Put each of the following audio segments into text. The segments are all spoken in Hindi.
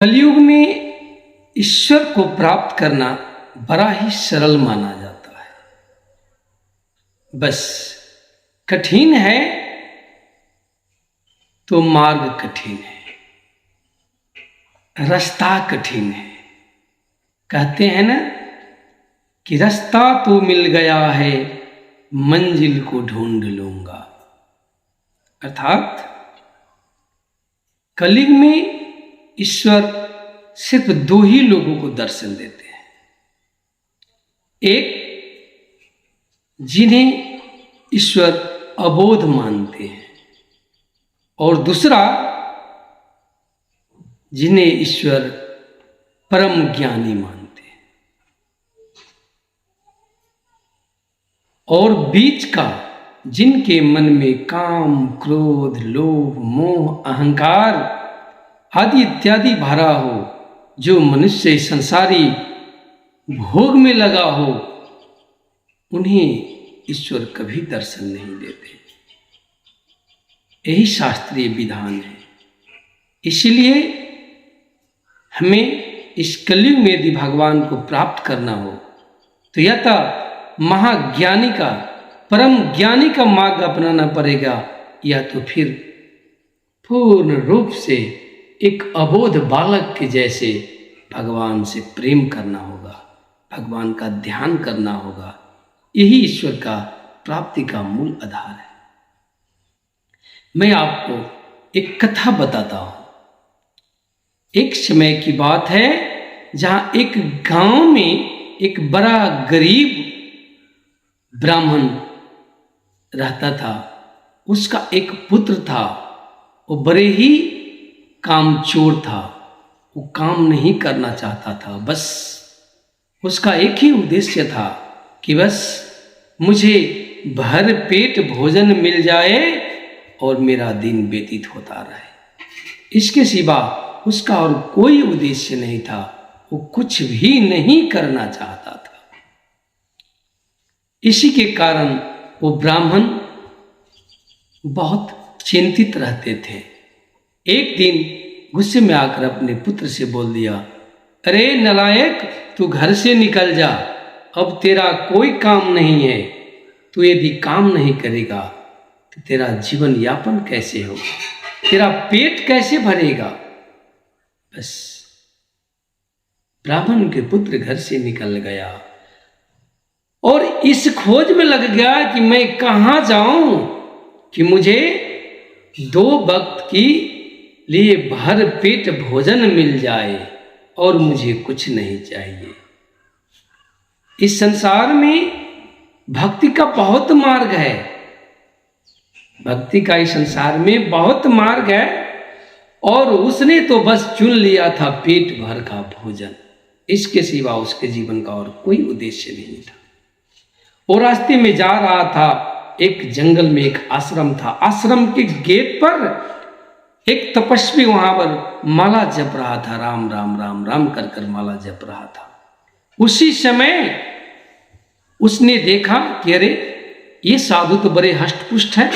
कलयुग में ईश्वर को प्राप्त करना बड़ा ही सरल माना जाता है। बस कठिन है तो मार्ग कठिन है, रास्ता कठिन है। कहते हैं ना कि रास्ता तो मिल गया है, मंजिल को ढूंढ लूंगा। अर्थात कलयुग में ईश्वर सिर्फ दो ही लोगों को दर्शन देते हैं। एक, जिन्हें ईश्वर अबोध मानते हैं, और दूसरा, जिन्हें ईश्वर परम ज्ञानी मानते हैं। और बीच का, जिनके मन में काम, क्रोध, लोभ, मोह, अहंकार आदि इत्यादि भरा हो, जो मनुष्य संसारी भोग में लगा हो, उन्हें ईश्वर कभी दर्शन नहीं देते। यही शास्त्रीय विधान है। इसलिए हमें इस कलयुग में यदि भगवान को प्राप्त करना हो तो या तो महाज्ञानी का, परम ज्ञानी का मार्ग अपनाना पड़ेगा, या तो फिर पूर्ण रूप से एक अबोध बालक के जैसे भगवान से प्रेम करना होगा, भगवान का ध्यान करना होगा। यही ईश्वर का प्राप्ति का मूल आधार है। मैं आपको एक कथा बताता हूं। एक समय की बात है जहां एक गांव में एक बड़ा गरीब ब्राह्मण रहता था। उसका एक पुत्र था, वो बड़े ही कामचोर था। वो काम नहीं करना चाहता था। बस उसका एक ही उद्देश्य था कि बस मुझे भर पेट भोजन मिल जाए और मेरा दिन व्यतीत होता रहे। इसके सिवा उसका और कोई उद्देश्य नहीं था। वो कुछ भी नहीं करना चाहता था। इसी के कारण वो ब्राह्मण बहुत चिंतित रहते थे। एक दिन गुस्से में आकर अपने पुत्र से बोल दिया, अरे नालायक, तू घर से निकल जा, अब तेरा कोई काम नहीं है। तू यदि काम नहीं करेगा तो तेरा जीवन यापन कैसे होगा, तेरा पेट कैसे भरेगा। बस ब्राह्मण के पुत्र घर से निकल गया और इस खोज में लग गया कि मैं कहाँ जाऊं कि मुझे 2 वक्त की लिए भर पेट भोजन मिल जाए और मुझे कुछ नहीं चाहिए। इस संसार में भक्ति का बहुत मार्ग है। भक्ति का इस संसार में बहुत मार्ग है, और उसने तो बस चुन लिया था पेट भर का भोजन। इसके सिवा उसके जीवन का और कोई उद्देश्य नहीं था। वो रास्ते में जा रहा था। एक जंगल में एक आश्रम था। आश्रम के गेट पर एक तपस्वी वहां पर माला जप रहा था। राम राम राम राम कर कर माला जप रहा था। उसी समय उसने देखा कि अरे ये साधु तो बड़े हष्टपुष्ट हैं,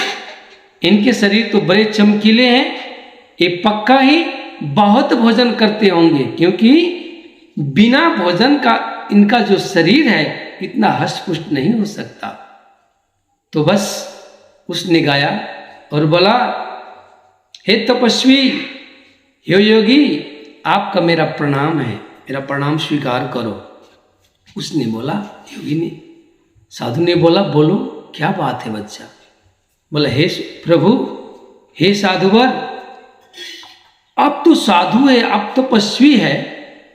इनके शरीर तो बड़े चमकीले हैं, ये पक्का ही बहुत भोजन करते होंगे, क्योंकि बिना भोजन का इनका जो शरीर है इतना हष्टपुष्ट नहीं हो सकता। तो बस उसने गाया और बोला, हे तपस्वी, हे योगी, आपका मेरा प्रणाम है, मेरा प्रणाम स्वीकार करो। उसने बोला, योगी ने, साधु ने बोला, बोलो क्या बात है बच्चा। बोला, हे प्रभु, हे साधुवर, आप तो साधु है, आप तपस्वी है,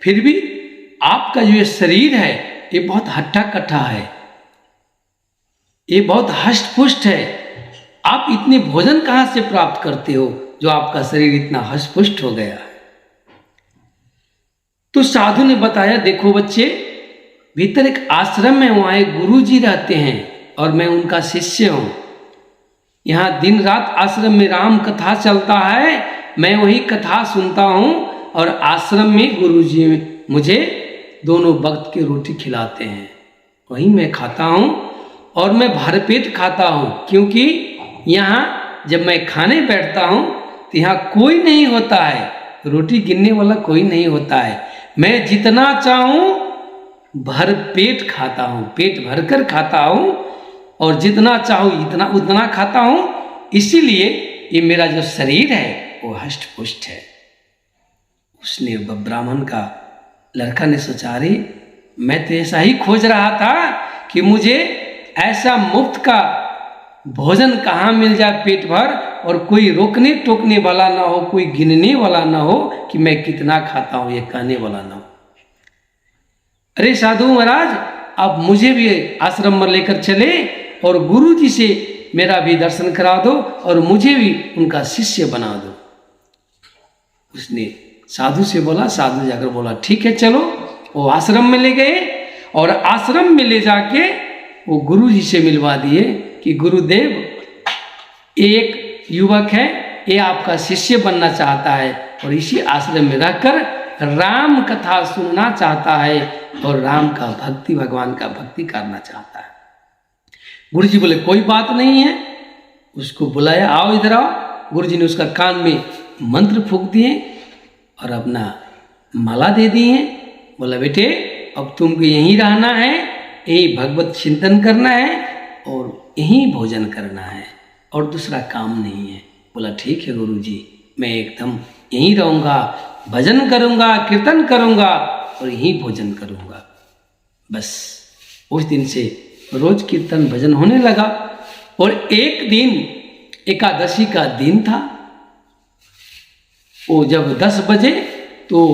फिर भी आपका जो ये शरीर है ये बहुत हट्टा कट्ठा है, ये बहुत हष्ट-पुष्ट है। आप इतने भोजन कहाँ से प्राप्त करते हो जो आपका शरीर इतना हष्ट-पुष्ट हो गया। तो साधु ने बताया, देखो बच्चे, भीतर एक आश्रम है, वहाँ एक गुरु जी रहते हैं और मैं उनका शिष्य हूँ। यहाँ दिन रात आश्रम में राम कथा चलता है, मैं वही कथा सुनता हूँ, और आश्रम में गुरु जी मुझे दोनों वक्त की रोटी खिलाते हैं, वही मैं खाता हूँ, और मैं भरपेट खाता हूँ, क्योंकि यहाँ जब मैं खाने बैठता हूँ तो यहाँ कोई नहीं होता है, रोटी गिनने वाला कोई नहीं होता है। मैं जितना चाहूं भर पेट खाता हूं, पेट भरकर खाता हूं, और जितना चाहूं इतना उतना खाता हूं। इसीलिए ये मेरा जो शरीर है वो हष्ट पुष्ट है। उसने ब्राह्मण का लड़का ने सोचा, अरे मैं तो ऐसा ही खोज रहा था कि मुझे ऐसा मुफ्त का भोजन कहाँ मिल जाए पेट भर, और कोई रोकने टोकने वाला ना हो, कोई गिनने वाला ना हो कि मैं कितना खाता हूं, ये कहने वाला ना हो। अरे साधु महाराज, आप मुझे भी आश्रम में लेकर चले और गुरु जी से मेरा भी दर्शन करा दो और मुझे भी उनका शिष्य बना दो। उसने साधु से बोला, साधु जाकर बोला ठीक है चलो। वो आश्रम में ले गए और आश्रम में ले जाके वो गुरु जी से मिलवा दिए कि गुरुदेव, एक युवक है, ये आपका शिष्य बनना चाहता है और इसी आश्रम में रहकर राम कथा सुनना चाहता है और राम का भक्ति, भगवान का भक्ति करना चाहता है। गुरु जी बोले कोई बात नहीं है। उसको बुलाया, आओ इधर आओ। गुरु जी ने उसका कान में मंत्र फूंक दिए और अपना माला दे दिए। बोला बेटे अब तुमको यहीं रहना है, यहीं भगवत चिंतन करना है और यहीं भोजन करना है और दूसरा काम नहीं है। बोला ठीक है गुरु जी, मैं एकदम यहीं रहूँगा, भजन करूँगा, कीर्तन करूँगा और यहीं भोजन करूँगा। बस उस दिन से रोज कीर्तन भजन होने लगा। और एक दिन एकादशी का दिन था। वो जब 10 बजे तो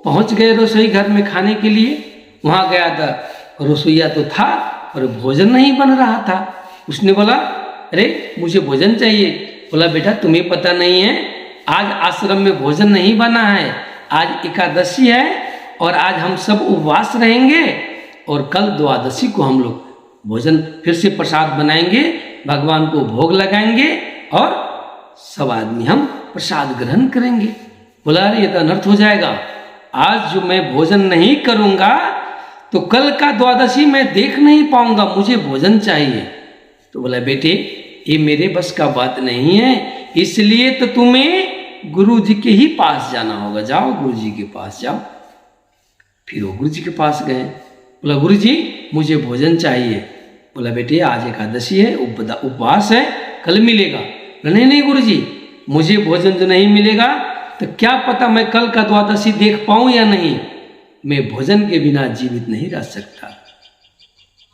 पहुंच गए रसोई घर में खाने के लिए। वहां गया था, रसोईया तो था और भोजन नहीं बन रहा था। उसने बोला अरे मुझे भोजन चाहिए। बोला बेटा तुम्हें पता नहीं है, आज आश्रम में भोजन नहीं बना है, आज एकादशी है और आज हम सब उपवास रहेंगे और कल द्वादशी को हम लोग भोजन फिर से प्रसाद बनाएंगे, भगवान को भोग लगाएंगे और सब आदमी हम प्रसाद ग्रहण करेंगे। बोला अरे ये तो अनर्थ हो जाएगा, आज जो मैं भोजन नहीं करूँगा तो कल का द्वादशी मैं देख नहीं पाऊंगा, मुझे भोजन चाहिए। तो बोला बेटे ये मेरे बस का बात नहीं है, इसलिए तो तुम्हें गुरु जी के ही पास जाना होगा। जाओ गुरु जी के पास जाओ। फिर वो गुरु जी के पास गए। बोला गुरु जी मुझे भोजन चाहिए। बोला बेटे आज एकादशी है, उपवास है, कल मिलेगा। नहीं नहीं गुरु जी, मुझे भोजन जो नहीं मिलेगा तो क्या पता मैं कल का द्वादशी देख पाऊं या नहीं, मैं भोजन के बिना जीवित नहीं रह सकता।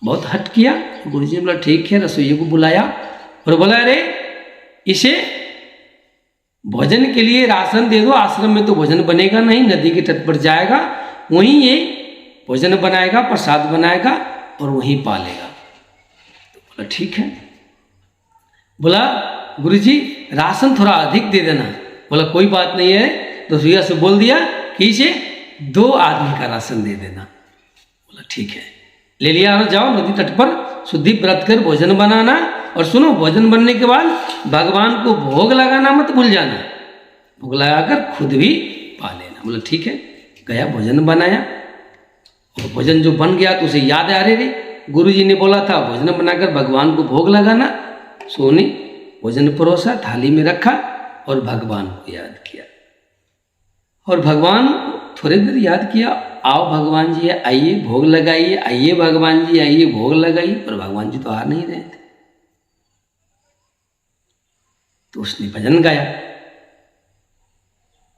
बहुत हट किया। गुरु जी ने बोला ठीक है, रसोइये को बुलाया और बोला अरे इसे भोजन के लिए राशन दे दो, आश्रम में तो भोजन बनेगा नहीं, नदी के तट पर जाएगा, वहीं ये भोजन बनाएगा, प्रसाद बनाएगा और वहीं पालेगा। तो बोला ठीक है। बोला गुरुजी राशन थोड़ा अधिक दे देना। बोला कोई बात नहीं है। तो रसोइया से बोल दिया कि इसे 2 आदमी का राशन दे देना। बोला ठीक है। ले लिया और जाओ नदी तट पर शुद्धि व्रत कर भोजन बनाना, और सुनो भोजन बनने के बाद भगवान को भोग लगाना मत भूल जाना, भोग लगाकर खुद भी पा लेना। बोला ठीक है। गया भोजन बनाया और भोजन जो बन गया तो उसे याद आ रही गुरु जी ने बोला था भोजन बनाकर भगवान को भोग लगाना। सोने भोजन परोसा, थाली में रखा और भगवान को याद किया। और भगवान थोड़ी देर याद किया, आओ भगवान जी आइए भोग लगाइए, आइए भगवान जी आइए भोग लगाइए, पर भगवान जी तो आ नहीं रहे थे। तो उसने भजन गाया,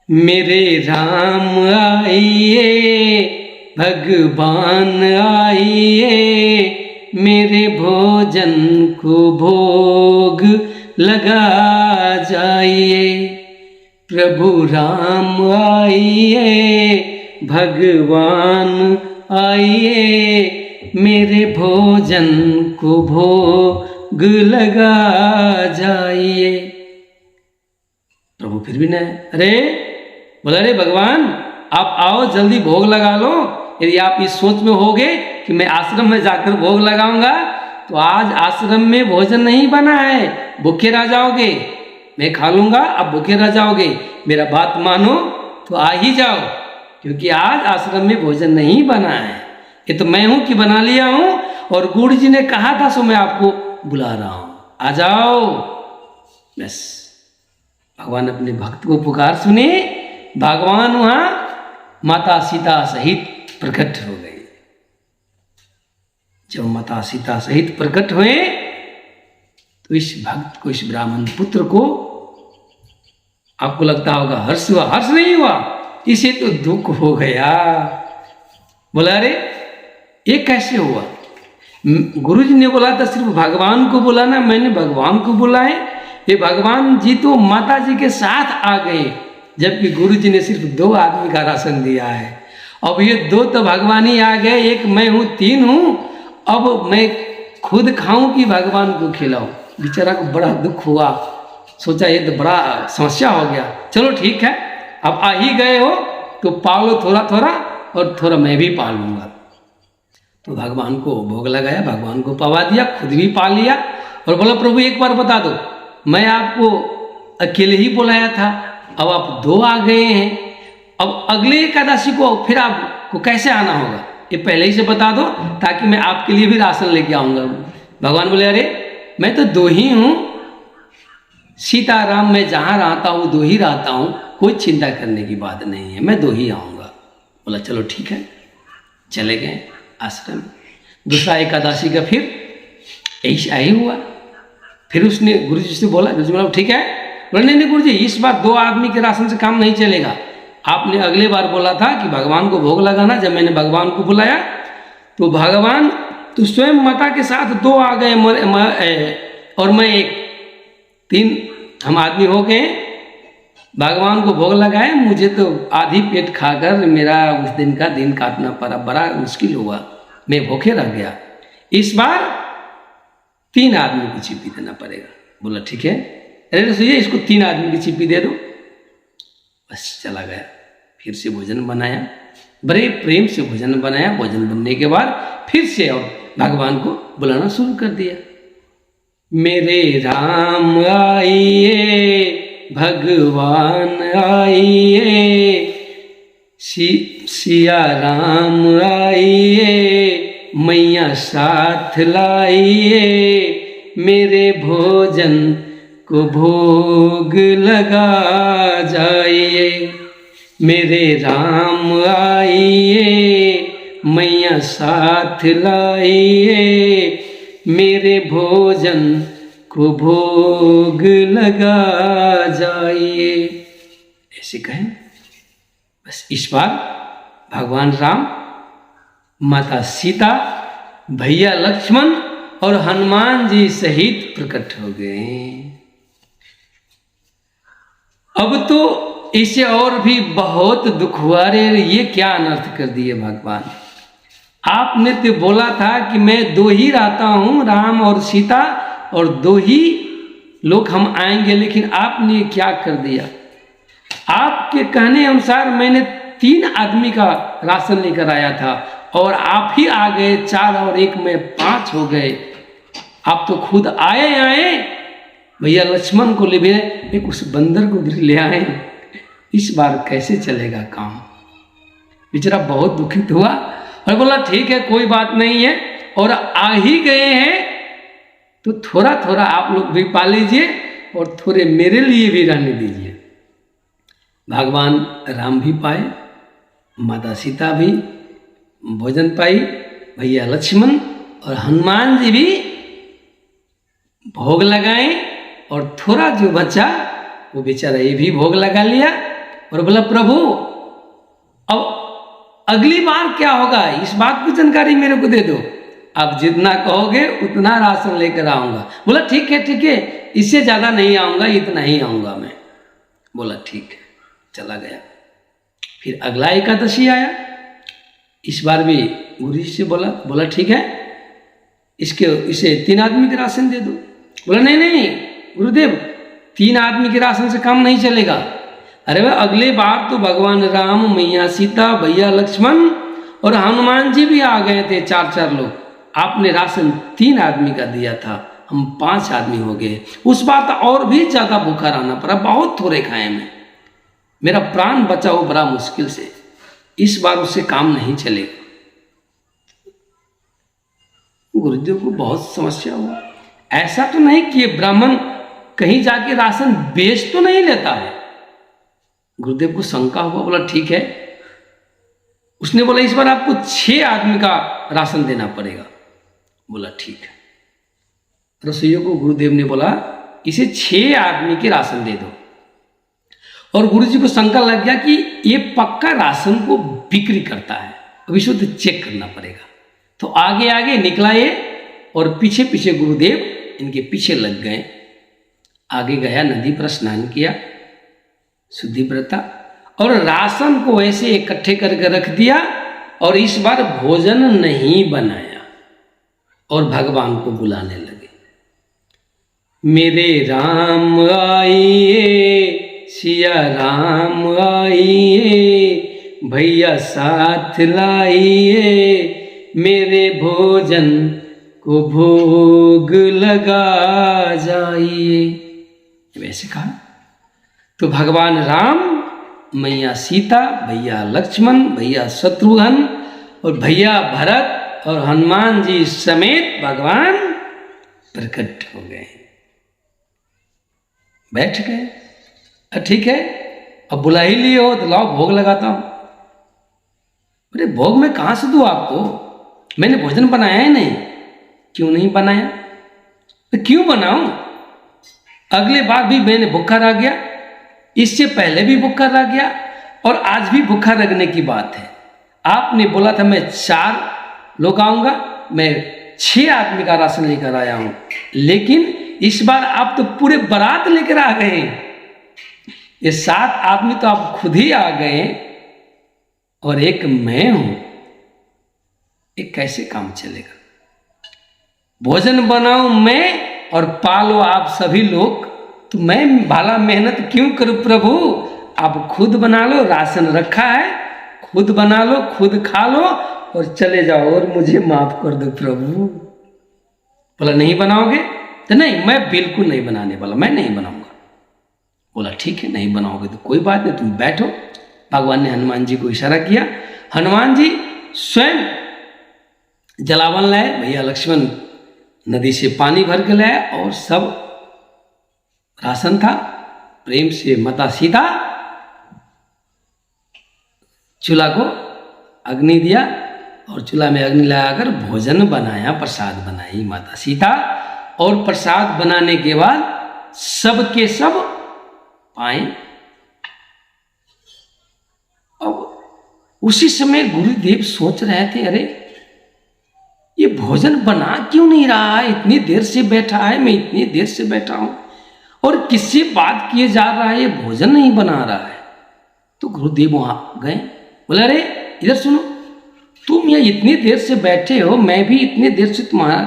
मेरे राम आइए भगवान आइए, मेरे भोजन को भोग लगा जाइए। प्रभु राम आइए भगवान आइए, मेरे भोजन को भोग लगा जाइए। प्रभु फिर भी नहीं। अरे बोला अरे भगवान आप आओ जल्दी भोग लगा लो। यदि आप इस सोच में होगे कि मैं आश्रम में जाकर भोग लगाऊंगा तो आज आश्रम में भोजन नहीं बना है, भूखे रह जाओगे, मैं खा लूंगा आप भूखे रह जाओगे। मेरा बात मानो तो आ ही जाओ, क्योंकि आज आश्रम में भोजन नहीं बना है। ये तो मैं हूं कि बना लिया हूं, और गुरु जी ने कहा था सो मैं आपको बुला रहा हूं, आ जाओ। बस भगवान अपने भक्त को पुकार सुने भगवान वहां माता सीता सहित प्रकट हो गए। जब माता सीता सहित प्रकट हुए तो इस भक्त को, इस ब्राह्मण पुत्र को, आपको लगता होगा हर्ष हुआ। हर्ष नहीं हुआ, इसे तो दुख हो गया। बोला अरे ये कैसे हुआ? गुरुजी ने बोला था सिर्फ भगवान को बुलाना, मैंने भगवान को बुलाए, ये भगवान जी तो माता जी के साथ आ गए, जबकि गुरुजी ने सिर्फ 2 आदमी का राशन दिया है। अब ये 2 तो भगवान ही आ गए, एक मैं हूँ, 3 हूँ। अब मैं खुद खाऊं कि भगवान को खिलाऊं? बेचारा को बड़ा दुख हुआ, सोचा ये तो बड़ा समस्या हो गया। चलो ठीक है, अब आ ही गए हो तो पालो थोड़ा थोड़ा, और थोड़ा मैं भी पालूंगा। तो भगवान को भोग लगाया, भगवान को पवा दिया, खुद भी पा लिया, और बोला प्रभु एक बार बता दो, मैं आपको अकेले ही बुलाया था, अब आप 2 आ गए हैं, अब अगले एकादशी को फिर आपको कैसे आना होगा, ये पहले ही से बता दो ताकि मैं आपके लिए भी राशन लेके आऊँगा। भगवान बोले अरे मैं तो 2 ही हूँ, सीताराम मैं जहाँ रहता हूँ 2 ही रहता हूँ, कोई चिंता करने की बात नहीं है, मैं 2 ही आऊँगा। बोला चलो ठीक है, चले गए आश्रम। दूसरा एकादशी का फिर ऐसा ही हुआ। फिर उसने गुरुजी से बोला, गुरुजी बोला ठीक है। बोला नहीं गुरुजी, इस बार 2 आदमी के राशन से काम नहीं चलेगा। आपने अगले बार बोला था कि भगवान को भोग लगाना, जब मैंने भगवान को बुलाया तो भगवान तो स्वयं माता के साथ 2 आ गए और मैं 1, 3 हम आदमी हो गए। भगवान को भोग लगाए, मुझे तो आधी पेट खाकर मेरा उस दिन का दिन काटना पड़ा, बड़ा मुश्किल हुआ, मैं भूखे रह गया। इस बार 3 आदमी की छिपी देना पड़ेगा। बोला ठीक है, अरे सोचिए इसको 3 आदमी की छिपी दे दो। बस चला गया, फिर से भोजन बनाया, बड़े प्रेम से भोजन बनाया। भोजन बनने के बाद फिर से और भगवान को बुलाना शुरू कर दिया। मेरे राम आइए, भगवान आइए, सिया राम आइए, मैया साथ लाइए, मेरे भोजन को भोग लगा जाइए। मेरे राम आइए, मैया साथ लाइए, मेरे भोजन को भोग लगा जाइए। ऐसे कहें। बस इस बार भगवान राम, माता सीता, भैया लक्ष्मण और हनुमान जी सहित प्रकट हो गए। अब तो इसे और भी बहुत दुख हुआ, रे ये क्या अनर्थ कर दिए भगवान। आपने तो बोला था कि मैं 2 ही रहता हूँ, राम और सीता, और 2 ही लोग हम आएंगे, लेकिन आपने क्या कर दिया। आपके कहने अनुसार मैंने 3 आदमी का राशन लेकर आया था और आप ही आ गए 4 और 1 में 5 हो गए। आप तो खुद आए भैया लक्ष्मण को ले गए, एक उस बंदर को भी ले आए। इस बार कैसे चलेगा काम। बेचारा बहुत दुखित हुआ और बोला ठीक है कोई बात नहीं है, और आ ही गए हैं तो थोड़ा थोड़ा आप लोग भी पा लीजिए और थोड़े मेरे लिए भी रहने दीजिए। भगवान राम भी पाए, माता सीता भी भोजन पाई, भैया लक्ष्मण और हनुमान जी भी भोग लगाए, और थोड़ा जो बचा वो बेचारा ये भी भोग लगा लिया। और बोला प्रभु अब अगली बार क्या होगा, इस बात की जानकारी मेरे को दे दो, आप जितना कहोगे उतना राशन लेकर आऊँगा। बोला ठीक है, इससे ज़्यादा नहीं आऊँगा, इतना ही आऊँगा मैं। बोला ठीक है, चला गया। फिर अगला एकादशी आया, इस बार भी गुरु जी से बोला ठीक है, इसे 3 आदमी के राशन दे दो। बोला नहीं गुरुदेव, 3 आदमी के राशन से काम नहीं चलेगा। अरे भाई अगले बार तो भगवान राम, मैया सीता, भैया लक्ष्मण और हनुमान जी भी आ गए थे, 4 लोग। आपने राशन 3 आदमी का दिया था, हम 5 आदमी हो गए। उस बार तो और भी ज़्यादा भूखा रहना पड़ा, बहुत थोड़े खाए मैं, मेरा प्राण बचाओ बड़ा मुश्किल से। इस बार उससे काम नहीं चलेगा। गुरुदेव को बहुत समस्या हुआ। ऐसा तो नहीं कि ये ब्राह्मण कहीं जाके राशन बेच तो नहीं लेता है, गुरुदेव को शंका हुआ, बोला ठीक है। उसने बोला इस बार आपको 6 आदमी का राशन देना पड़ेगा। बोला ठीक है। रसोइयों को गुरुदेव ने बोला इसे 6 आदमी के राशन दे दो। और गुरुजी को शंका लग गया कि ये पक्का राशन को बिक्री करता है, अभी शुद्ध चेक करना पड़ेगा। तो आगे आगे निकला ये और पीछे पीछे गुरुदेव इनके पीछे लग गए। आगे गया, नदी पर स्नान किया, शुद्धि व्रता, और राशन को ऐसे इकट्ठे करके रख दिया। और इस बार भोजन नहीं बनाया और भगवान को बुलाने लगे, मेरे राम आइए, सिया राम आइए, भैया साथ लाइए, मेरे भोजन को भोग लगा जाइए। वैसे कहा तो भगवान राम, मैया सीता, भैया लक्ष्मण, भैया शत्रुघ्न और भैया भरत और हनुमान जी समेत भगवान प्रकट हो गए, बैठ गए। ठीक है, अब बुला ही लिए हो तो लाओ भोग लगाता हूं। अरे भोग मैं कहां से दूं आपको, मैंने भोजन बनाया ही नहीं। क्यों नहीं बनाया? तो क्यों बनाऊं? अगले बार भी मैंने भूखा रह गया, इससे पहले भी भूखा रह गया और आज भी भूखा रखने की बात है। आपने बोला था मैं 4 लोग आऊंगा, मैं 6 आदमी का राशन लेकर आया हूं, लेकिन इस बार आप तो पूरे बारात लेकर आ गए। ये 7 आदमी तो आप खुद ही आ गए और एक मैं हूं, ये कैसे काम चलेगा? भोजन बनाऊं मैं और पालो आप सभी लोग, तो मैं भला मेहनत क्यों करूं प्रभु? आप खुद बना लो, राशन रखा है, खुद बना लो, खुद खा लो और चले जाओ और मुझे माफ कर दो प्रभु। बोला नहीं बनाओगे? तो नहीं, मैं बिल्कुल नहीं बनाने वाला, मैं नहीं बनाऊंगा। बोला ठीक है, नहीं बनाओगे तो कोई बात नहीं, तुम बैठो। भगवान ने हनुमान जी को इशारा किया, हनुमान जी स्वयं जलावन लाए, भैया लक्ष्मण नदी से पानी भर के लाए और सब राशन था। प्रेम से माता सीता चूल्हा को अग्नि दिया और चूल्हा में अग्नि लगाकर भोजन बनाया, प्रसाद बनाई माता सीता। और प्रसाद बनाने के बाद सब के सब पाए। अब उसी समय गुरुदेव सोच रहे थे, अरे ये भोजन बना क्यों नहीं रहा है? इतनी देर से बैठा है, मैं इतनी देर से बैठा हूं और किससे बात किए जा रहा है, ये भोजन नहीं बना रहा है। तो गुरुदेव वहां गए, बोले अरे इधर सुनो, तुम यहाँ इतनी देर से बैठे हो, मैं भी इतनी देर से तुम्हारा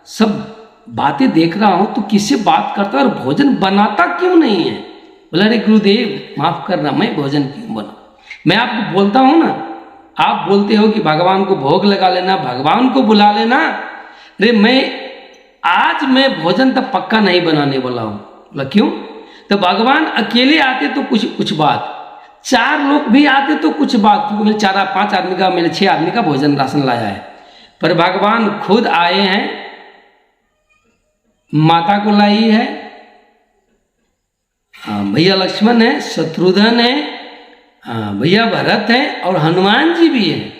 सब बातें देख रहा हूं, तो किससे बात करता और भोजन बनाता क्यों नहीं है? बोला अरे गुरुदेव माफ करना, मैं भोजन क्यों बना? मैं आपको बोलता हूं ना, आप बोलते हो कि भगवान को भोग लगा लेना, भगवान को बुला लेना। अरे आज मैं भोजन तो पक्का नहीं बनाने वाला हूं। बोला क्यों? तो भगवान अकेले आते तो कुछ बात, 4 लोग भी आते तो कुछ बात, क्योंकि मैंने 4-5 आदमी का, मैंने 6 आदमी का भोजन राशन लाया है। पर भगवान खुद आए हैं, माता को लाई है, भैया लक्ष्मण है, शत्रुघ्न है, भैया भरत है और हनुमान जी भी है।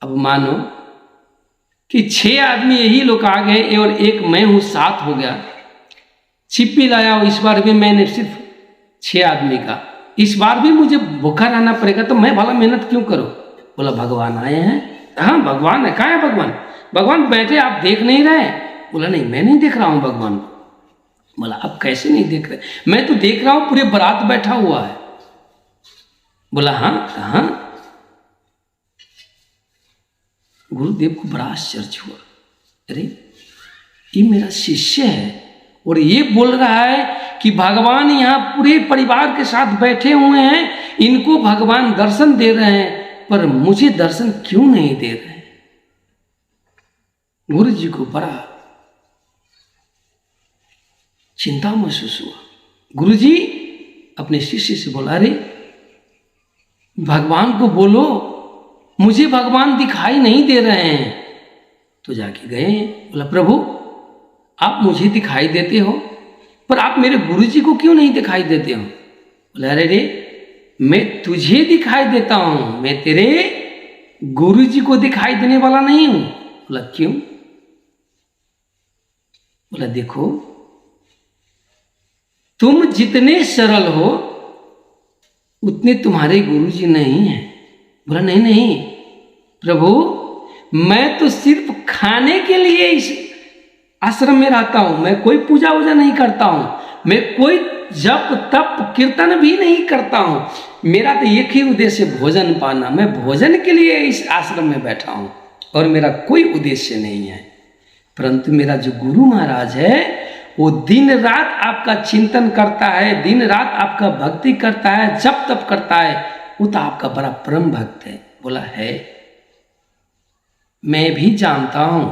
अब मानो कि 6 आदमी यही लोग आ गए और एक मैं हूं, 7 हो गया। छिप्पी लाया हूं, इस बार भी मैंने सिर्फ 6 आदमी का, इस बार भी मुझे भूखा रहना पड़ेगा, तो मैं भला मेहनत क्यों करूं? बोला भगवान आए हैं। हाँ भगवान है, कहाँ है भगवान? भगवान बैठे, आप देख नहीं रहे? बोला नहीं, मैं नहीं देख रहा हूं भगवान को। बोला अब कैसे नहीं देख रहे? मैं तो देख रहा हूं, पूरे बारात बैठा हुआ है। बोला हाँ कहाँ? गुरुदेव को बड़ा आश्चर्य हुआ, अरे ये मेरा शिष्य है और ये बोल रहा है कि भगवान यहाँ पूरे परिवार के साथ बैठे हुए हैं, इनको भगवान दर्शन दे रहे हैं, पर मुझे दर्शन क्यों नहीं दे रहे? गुरु जी को बड़ा चिंता महसूस हुआ। गुरु जी अपने शिष्य से बोला, अरे भगवान को बोलो, मुझे भगवान दिखाई नहीं दे रहे हैं। तो जाके गए, बोला प्रभु आप मुझे दिखाई देते हो, पर आप मेरे गुरु जी को क्यों नहीं दिखाई देते हो? बोला अरे रे, मैं तुझे दिखाई देता हूं, मैं तेरे गुरु जी को दिखाई देने वाला नहीं हूं। बोला क्यों? बोला देखो, तुम जितने सरल हो उतने तुम्हारे गुरु जी नहीं हैं। बोला नहीं नहीं प्रभु, मैं तो सिर्फ खाने के लिए इस आश्रम में रहता हूं, मैं कोई पूजा वूजा नहीं करता हूं, मैं कोई जप तप कीर्तन भी नहीं करता हूं, मेरा तो एक ही उद्देश्य भोजन पाना, मैं भोजन के लिए इस आश्रम में बैठा हूं और मेरा कोई उद्देश्य नहीं है। परंतु मेरा जो गुरु महाराज है वो दिन रात आपका चिंतन करता है, दिन रात आपका भक्ति करता है, जप तप करता है, वो तो आपका बड़ा परम भक्त है। बोला है, मैं भी जानता हूं,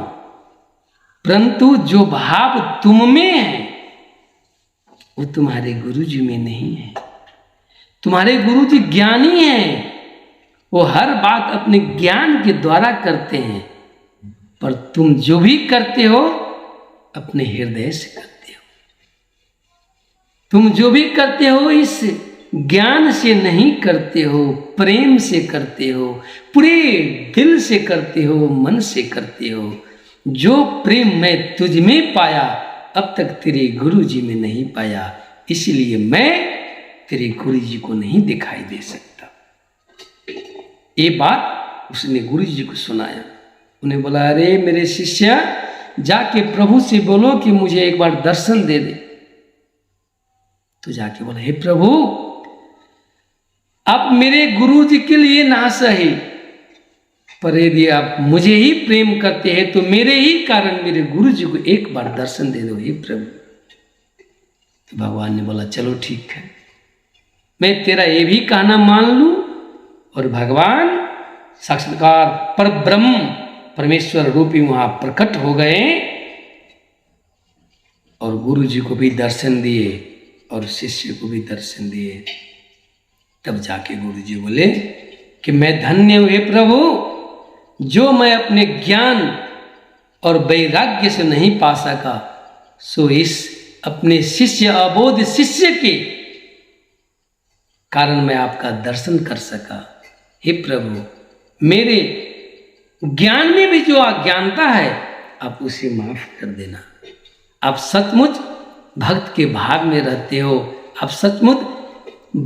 परंतु जो भाव तुम में है वो तुम्हारे गुरुजी में नहीं है। तुम्हारे गुरुजी ज्ञानी हैं, वो हर बात अपने ज्ञान के द्वारा करते हैं, पर तुम जो भी करते हो अपने हृदय से करते हो। तुम जो भी करते हो इस ज्ञान से नहीं करते हो, प्रेम से करते हो, पूरे दिल से करते हो, मन से करते हो। जो प्रेम मैं तुझ में पाया अब तक तेरे गुरु जी में नहीं पाया, इसलिए मैं तेरे गुरु जी को नहीं दिखाई दे सकता। ये बात उसने गुरु जी को सुनाया। उन्हें बोला अरे मेरे शिष्य, जाके प्रभु से बोलो कि मुझे एक बार दर्शन दे दे। तो जाके बोला हे प्रभु, आप मेरे गुरु जी के लिए ना सही, पर यदि आप मुझे ही प्रेम करते हैं तो मेरे ही कारण मेरे गुरु जी को एक बार दर्शन दे दो हे प्रभु। तो भगवान ने बोला चलो ठीक है, मैं तेरा ये भी कहना मान लूं। और भगवान साक्षात्कार पर ब्रह्म परमेश्वर रूपी वहां प्रकट हो गए और गुरु जी को भी दर्शन दिए और शिष्य को भी दर्शन दिए। तब जाके गुरु जी बोले कि मैं धन्य हूं हे प्रभु, जो मैं अपने ज्ञान और वैराग्य से नहीं पा सका, सो इस अपने शिष्य अबोध शिष्य के कारण मैं आपका दर्शन कर सका। हे प्रभु, मेरे ज्ञान में भी जो अज्ञानता है आप उसे माफ कर देना। आप सचमुच भक्त के भाव में रहते हो, आप सचमुच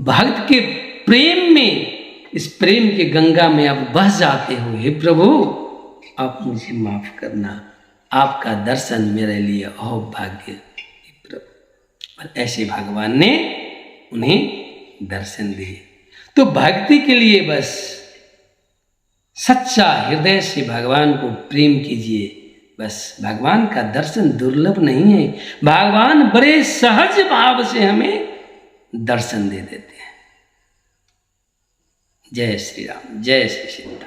भक्त के प्रेम में, इस प्रेम के गंगा में आप बह जाते हो। हे प्रभु, आप मुझे माफ करना, आपका दर्शन मेरे लिए अहोभाग्य। हे प्रभु, और ऐसे भगवान ने उन्हें दर्शन दिए। तो भक्ति के लिए बस सच्चा हृदय से भगवान को प्रेम कीजिए। बस भगवान का दर्शन दुर्लभ नहीं है, भगवान बड़े सहज भाव से हमें दर्शन दे देते हैं। जय श्री राम, जय श्री सीता।